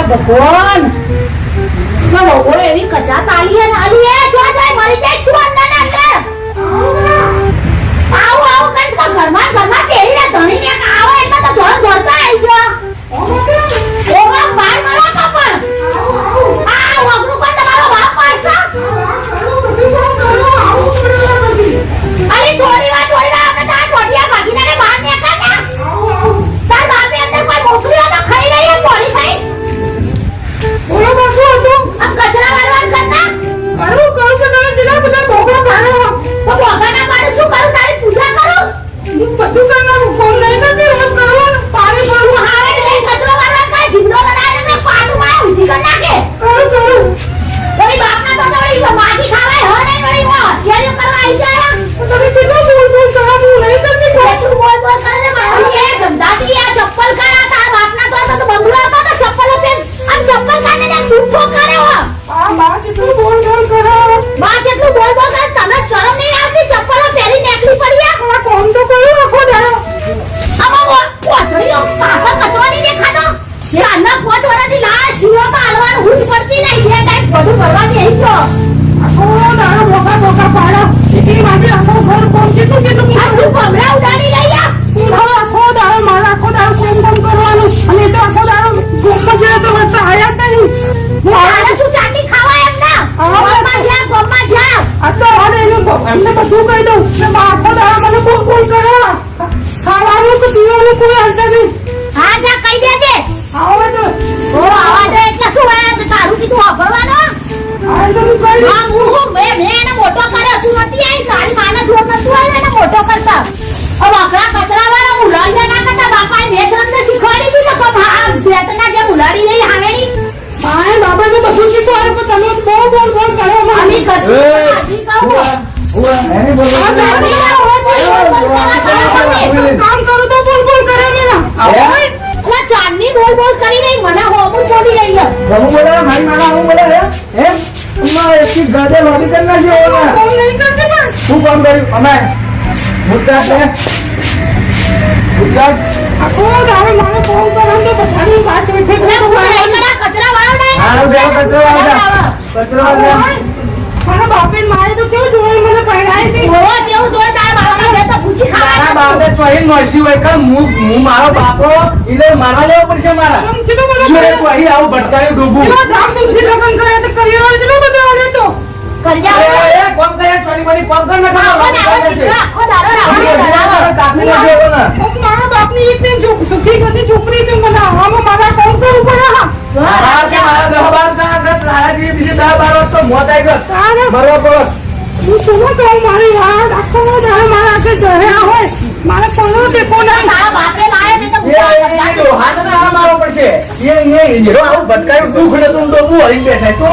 ભગવાન ઓય એવી કચા તાલી હે નાલી હે જો જાય મરી જાય તું અંદર અંદર આવ કઈ ઘરમાં કેરી ના ધણી ને આવો એટલે તો જોર જોરતા આવી ગયો ઓવા બાર મારો કપડ આ વગનું કોઈ તમારો બાપ પાડશે અરે થોડી વાર આપણે તાર ટોટિયા ભાગીને ને બહાર નીકળ્યા તાર બાપે અંદર કોઈ મોકલ્યો તો ખાઈ રહી હે પોળી ખાઈ બોલો બાપુ હતું આ કચરા વાળવા કરતા કરું કે તમે જીલા બધા ભોગવા પાડો તો ભોગા ના પાડે શું કરું તારી પૂજા કરું હું બધું કરવાનું ફોન નહીં કરતી રોજ કરવાનું પાણી ભરવું હારે લઈ કચરો વાળવા કા જીંદો લડાઈને ને પાડું માં ઉધી કર નાખે કરું તારી બાપના તો તોડી માખી ખાવાય હો નહીં વળી વો શેરી કરવા આવી જાય તમે કેટલો બોલ કરો હું નહીં કરતી કેટલું બોલ કરે ને મારી એ ગંદાતી આ ચપ્પલ કાઢા તાર બાપના તો બંગલો હતો તો ચપ્પલ પેન આ ચપ્પલ કાઢને ને છૂટો કરે હો આ બા કેટલું બોલ કરો બા કેટલું બોલ કરે તમે શરમ નહીં આવતી ચપ્પલ પહેરી નેકલી પડી આ કોમ તો કર્યું આખો દાડો આમાં કોથળીઓ પાછળ કચરો નહીં દેખાતો કે આના 5 વર્ષથી લાશ શીવો તો આલવાનું હુંજ પડતી નહીં બે ટાઈમ બધું ભરવાની આવી ગયો આખો દાડો મોકા પાડો એટલી વાજે આખો ઘર કોમ કેટલું આ શું કમરા ઉડાડી લઈ આ આખો દાડો મારા આખો દાડો કોમ કરવાનું અને તો આખો દાડો ગોમમાં જે તો વસ્તુ આયા જ નહીં મારે શું ચાટી ખાવા એમ ના ગોમમાં જા આ તો હવે એમને બધું કહી દઉં કે આખો દાડો મને બોલ કરો ખાવાનું કે પીવાનું કોઈ અંતર નહીં હા જા કહી દેજે આવો તો ઓ આવા દે એટલે શું હોય તારું કીધું વાપરવાનો આ તો કહી હા હું મેં એને મોટો કર્યો શું નથી આઈ તારી માને જોર નતું આવ્યો એને મોટો કરતા હવે આકડા કચરા વાળા ઉલાડ્યા ના કરતા બાપાએ મેં તમને શીખવાડી દીધું તો આ બેટના જે ઉલાડી લઈ હાવેડી માએ બાબાને બધું શીખવાડ્યું તો તમે બોલ કરો માની કચરી એને બોલ કામ કરું તો બોલ કરે મેલા અલા ચાંદની બોલ કરી રહી મને હોમું છોડી રહી હે હું બોલે મારી મારા હું બોલે હે ઉમા એકી ગાડે લોબી કરના છે ઓલા કોમ નહીં કરતી પણ શું કામ કર્યું અમે મુદ્દા છે મુદ્દા આખો દાડો મને ફોન કરન તો બધાની વાત છે કચરા વાળો નહીં હા દેવ કચરા વાળો મારા બાપે મારે તો કેવું જોઈ મને પહેરાઈ હતી હો કેવું જોઈ તારા બાપા બે તો પૂછી ખાવા તારા બાપે ચોઈ નોસી હોય કે હું મારો બાપો ઈલે મારવા લેવો પડશે મારા ચલો મને ચોઈ આવું ભટકાયું ડૂબું રામ તુમથી લગન કરે તો કરિયર ચલો બધો આલે તો કરિયા એ કોમ કરે ચોરી બની કોમ કર ના ખાવા આખો દાડો રાવણ કાપી લેવો ને મારા બાપની એક દિન સુખી ગતી છોકરી તો મને આવામાં મારા કોમ કરવું પડે હા કે મારા દહબાર ના લાલાજી બીજે 10-12 વર્ષ તો મોત આવી ગયો બરોબર હું સુનો તો મારી વાત આખો દાડો મારા કે જહ્યા હોય મારે કોનો દેખો ના તારા બાપે લાયો ને તો હાથ ના આ મારો પડશે એ હીરો આવું ભટકાયું દુખ ને તું તો હું હરી બેઠા છો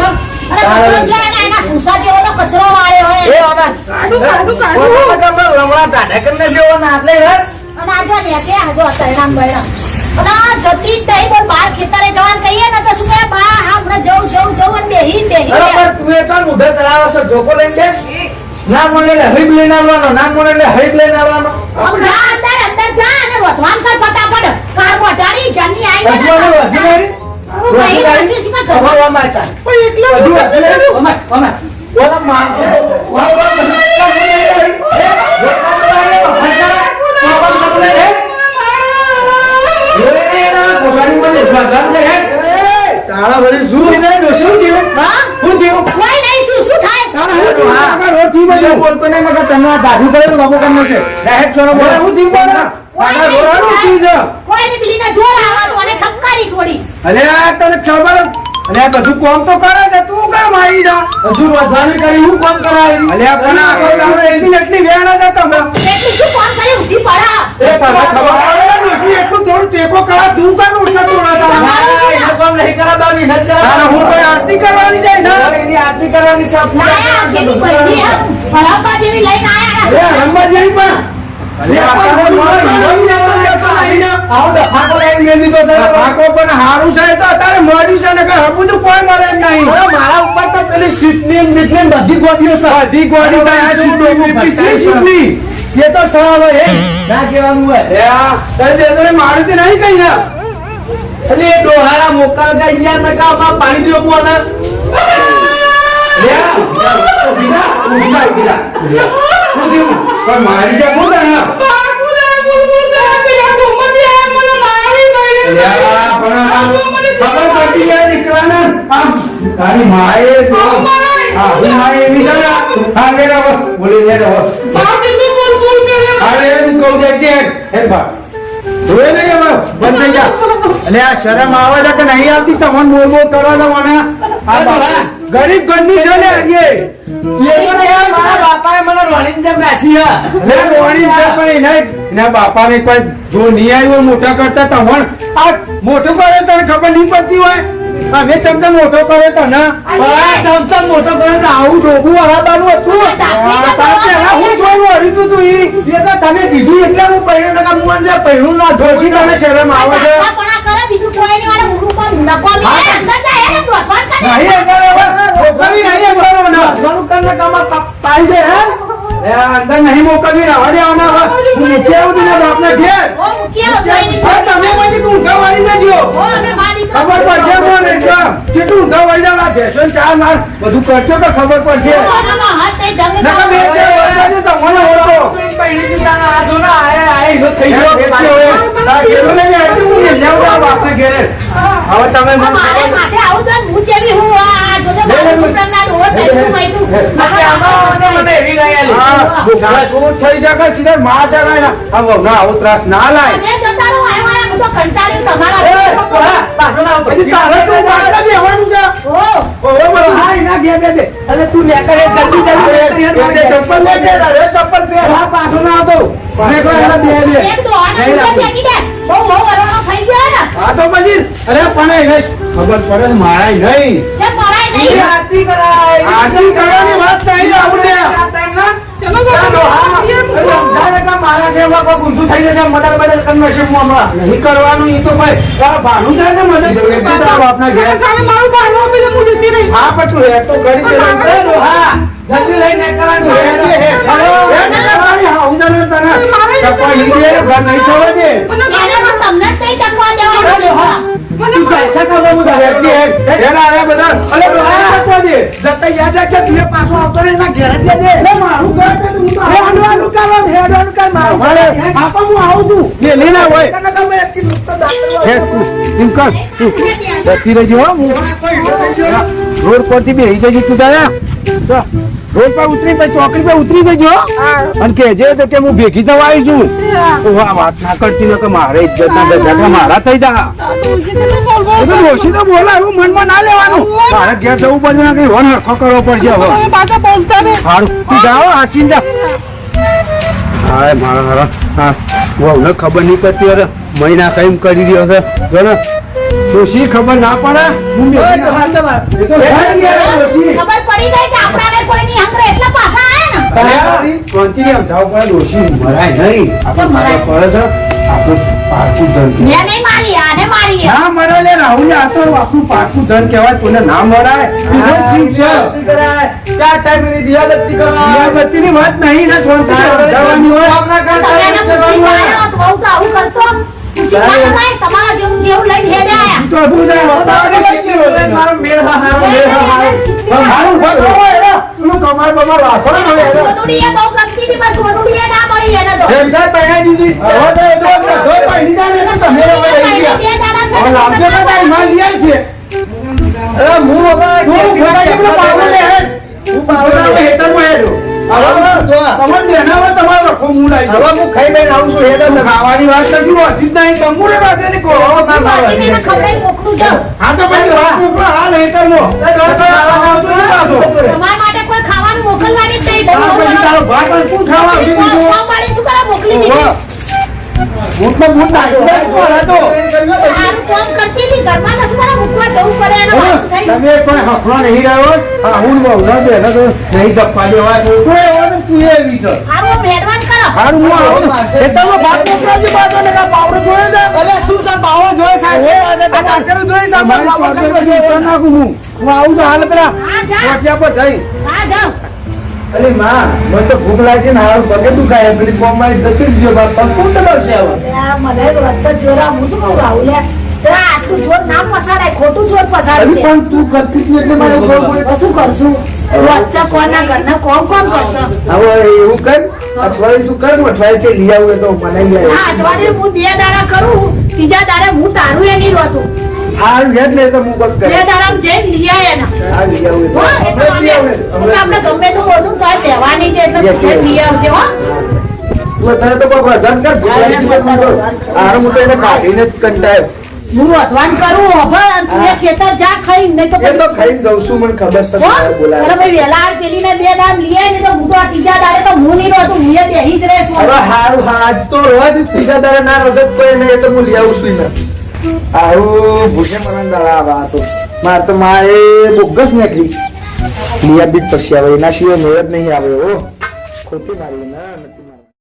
અરે એના સુસા જેવો તો કચરો વાળે હોય એ આવા કાઢું રમણા ટાઢા કરીને જેવો ના એટલે હે અને આજો ને કે આજો તૈણામ બૈરામ અલા જતી તઈ પર બાર ખેતરે જવાન કહીએ ને તો શું કે બા આપણે જવું અને બેહી બરાબર તું એ તો મુઢે ચલાવો છો જોકો લઈને દે ના મોને લે હરીબ લઈને આવવાનો ના મોને લે હરીબ લઈને આવવાનો ના અંદર જા અને વધવાન કર ફટાફટ કાર મોટાડી જની આવી ને વધી કવરવા મારતા પણ એકલો ઓમે ઓલા માં તારા વળી શું નહીં દોશું થયું હા શું થયું કોઈ નહીં શું થાય તારા હું રોટી માં બોલતો નહીં મગર તમે દાઢી પડે તો બાબો કરનો છે રહેત છોરો બોલે હું થયું બોલ તારા રોરાનું થઈ જ કોઈ ની બીલીના જોર આવવાનું અને ઠપકારી થોડી અલે તને ખબર અલે બધું કોમ તો કરે છે તું કા મારી જા હજુ વધવાની કરી હું કોમ કરાવી અલે પણ આખો દાડો એટલી વેણા જતો એટલી શું કોમ કરી ઉઠી પડા એ તારા ખબર દોશી એટલું થોડું ટેકો કરા તું કા ઉઠતો તો ના એ કોમ નહીં કરા બાની ન જા હું કોઈ આરતી કરવાની જાય ના એની આરતી કરવાની સબ પૂરા જેની બધી ફળાપા જેવી લઈને આયા એ રંબા જેવી પણ અલે આવો ડફાકો લઈને મેલી તો છે ડફાકો પણ હારું છે તો અત્યારે મળ્યું છે ને કે હબું તો કોઈ મળે જ નહીં મારા ઉપર તો પેલી સીટની મીટની બધી ગોડીઓ છે બધી ગોડી તો આ સીટની ये तो सवाल है ना केવાનું હોય એ આ તને દેતો ને મારું તો નહીં કઈ ના અરે ડોહારા મોકલતા યાર મેં કા પાણી પીવો મોને મારી જા બોલ તારી માએ શરમ આવે છે કે નહીં આવતી તમને બોલ બોલ કરો છો મને ગરીબ ઘરની છે ને મારા બાપાએ મને રોણી જેમ નાસી એના બાપા ને કોઈ જો નહીં આવ્યો મોટા કરતા તમને આ મોટો કરે તને ખબર નહીં પડતી હોય અમે ચમચમ મોટો કરે તને ચમચમ મોટો કરે તો આવું ડોબું હરાબાનું હતું હું જોયું હરીતું તું એ તો તમે કીધું એટલે હું પહેર્યું નકા હું અંદર પહેર્યું ના જોશી તને શરમ આવે છે બીજું કોઈ નહીં વાળા મુખ ઉપર નકો અંદર જાય ને પ્રોટોકોલ કરે નહીં અંદર મોકલવી નહીં અંદર પાઈ દે હે અંદર નહીં મોકલવી રહેવા દેવાના હું મૂકી આવું તું બાપને ઘેર ઓ મુકિયા જોઈ ની તમે પછી તું ઊંઘા વાળી જજો ઓ અમે મારી ખબર પડશે મને એકદમ કેટલું ઊંઘા વાળી જવા ભેસન ચાર માર બધું કરશો તો ખબર પડશે ઓનામાં હાથ તે ઢંગ નકા બે ચાર વર્ષ તમને ઓળખો પહેલી દીધાના આ જો ના આય થઈ ગયો બાપને ઘેર હવે તમે મારે માથે આવું તો હું જેવી હું આ જોજે મુસલમાન હો તે હું મૈતું મને એવી લાયા શું થઈ શકે સીધા માં છે ના આવો ત્રાસ ના લાય અને જતા રહો આય હું તો કંટાળ્યું તમારા પાછો ના પછી તારે તો વાળા બેવાનું છે ઓ હા એના ઘેર દે દે એટલે તું લે કરે જલ્દી ચપ્પલ લે દે ચપ્પલ પહેર હા પાછો ના આવતો એક તો આને ફેંકી દે બહુ વરણો થઈ ગયો ને હા તો પછી અરે પણ એને ખબર પડે છે મારા નહીં જે મરાય નહીં આરતી કરાય આરતી કરવાની વાત નહીં આવું લે ચલો મારા જેવા કોઈ ઊંધું થઈ જશે મદદ બદલ કન્વર્શન માં નહીં કરવાનું એ તો ભાઈ ભાનું થાય ને મને બાપના ઘેર મારું ભાડું આપી દે હું જતી રહી હા પણ તું હે તો કરી દે હા જલ્દી લઈને કરવાનું તમને જ કઈ ટકવા દેવાનું તું પૈસા ખાવા હું પાછો આવતો રે એના ઘેર જ દે મારું ઘર છે તું હેડવાનું કામ હેડવાનું કામ બાપા હું આવું છું લઈને હોય રોડ પરથી બેસી જજે તું તારા રોડ પર ઉતરી પછી ચોકડી પર ઉતરી જજો અને કેજે તો કે હું ભેગી થવા આવી છું વાત ના કરતી ને કે મારે ઇજ્જત ના ગજા મારા થઈ જા ડોશી તો બોલા એવું મનમાં ના લેવાનું મારે ઘેર જવું પડશે ને કઈ વન હરખો કરવો પડશે હવે સારું તું જાઓ હાચીને જા હા મારા હારા હા વહુને ખબર નહીં પડતી અરે મહિના કઈ કરી રહ્યો છે જો ને ડોશી ખબર ના પડે હું ખબર પડી ગઈ કે આપણાને કોઈ ની હંગરે એટલે પાછા આયા ને ડોશી મરાય નહીં આપણે પડે છે આપણું પાકું ધન મેં નહીં મારી આને મારી ના મરાય લે રાહુલ આ તો આપણું પાકું ધન કહેવાય કોઈને ના મરાય ઠીક છે ચાર ટાઈમ ની દિયાબત્તી કરવા દિયાબત્તીની વાત નહીં ને શાંતિ જવાની હોય તમે એને પૂછી પાડ્યો તો બહુ તો આવું કરતો પૂછી પાડો ભાઈ તમારા જેવું જેવું લઈને હેડે આયા તો હું મારો મેળ હારું તું કમાર બમાર રાખો ને હવે સોનુડીએ બહુ ગમતી હતી પણ સોનુડીએ ના મળી એને તો વિદાય પહેરાઈ દીધી હવે તો પહેરી જાય ને તમે હવે રહી ગયા હવે લાવજો ને ભાઈ માં લઈ છે અરે હું હવે હું ફોટાઈ પેલો પાવડો લે હેડ હું પાવડો હેટર માં હેડો હવે બેનાવા તમારો રખો હું લાવી હવે હું ખાઈ લઈને આવું છું હેડર ખાવાની વાત કશું હોતી જ નહીં કંગુરે વાતે ને કોળો ના બાકીને ખવડાવી મોકલું જાઉં હા તો ભાઈ વાત હાલ હેટર નો તમારા માટે કોઈ ખાવાનું મોકલવાની જ નહીં બહુ તારો ભાત શું ખાવા કોણ પાડી શું કરવા મોકલી દીધી બૂટમાં બૂટ નાખ્યો હતો સારું કામ કરતી હતી ઘરમાં નથી મારા મૂકવા જવું પડે એનો વાંધો થઈ. તમે કોઈ હફળો નહીં રહ્યો હું બહુ ન દે તો નહીં જપ્પા દેવા તું એવો ને તું એવી છે સારું ભેડવાન કરો હારું હું આવું એટલામાં ભાત મોકલાવજો બાજુ ને પાવડો જોયે ને અલે શું સા પાવો જોઈ સાહેબ આ ડાક્ટર જોઈ સાહેબ નાખું હું આવું છું હાલ પેલા હા જા પહોંચ્યા પર જઈ હા જાઓ અરે માં મને તો ભૂખ લાગી ને હારું પગે દુખાય પેલી બોમ્બમાં જતી જ ગયો બાપ કોણ દબાવશે હવે આ મને રસ્તો જોરા હું શું કહું રાહુલ યાર તો આટલું એટલું જોર ના પસાડાય, ખોટું જોર અરે પસાડી દે. પણ તું કરતી હતી એટલે મારે એવું કરવું પડે. તો શું કરશું? વચ્ચે કોણના ઘરના કોણ કોણ કરશે? હવે એવું કર, અઠવાડિયે તું કર, હું અઠવાડિયે છે લઈ આવું તો બનાવી આ આવે. અઠવાડિયે હું 2 દાડા કરું, ત્રીજા દાડે હું તારું એ નહીં રોતું. હારું હેડ ને તો હું કોક 2 કરે. દાડા જઈને લઈ આય એના. હા લઈ આવું હો, એ તો હમણાં જ લઈ અમે- આવું. આપણે ગમે તો બોલશું તો આ તહેવારની છે એટલે Yes, yes. લઈ આવજે હો. તું અત્યારે તો કોઈ પ્રધાન કર, ભૂલાઈ જશે તું તો. હારું હું તો એને કાઢીને જ કંટાળ્યો. હું વધવાન કરું ખબર અને તું એ ખેતર જા ખાઈ નહીં તો એ તો ખાઈને જઉં છું, મને ખબર છે હો? તારે અરે બોલાવે. ભાઈ વેલા પેલીને 2 દાડ લઈ આય ને તો હું તો આ ત્રીજા દાડે તો હું નહીં રોતું, હું એ બેહી જ રહીશ. હવે હારું હા, આજ તો રોજ ત્રીજા દાડે ના રોજ કોઈ નહીં, એ તો હું લઈ આવું છું એને. હારું ભૂસે મને દાડા આવા આ તો મારે તો મારે બોગસ નીકળી. લઈ આપી જ પછી આવે, એના સિવાય મેળ જ નહીં આવે. હો ખોટી મારી ના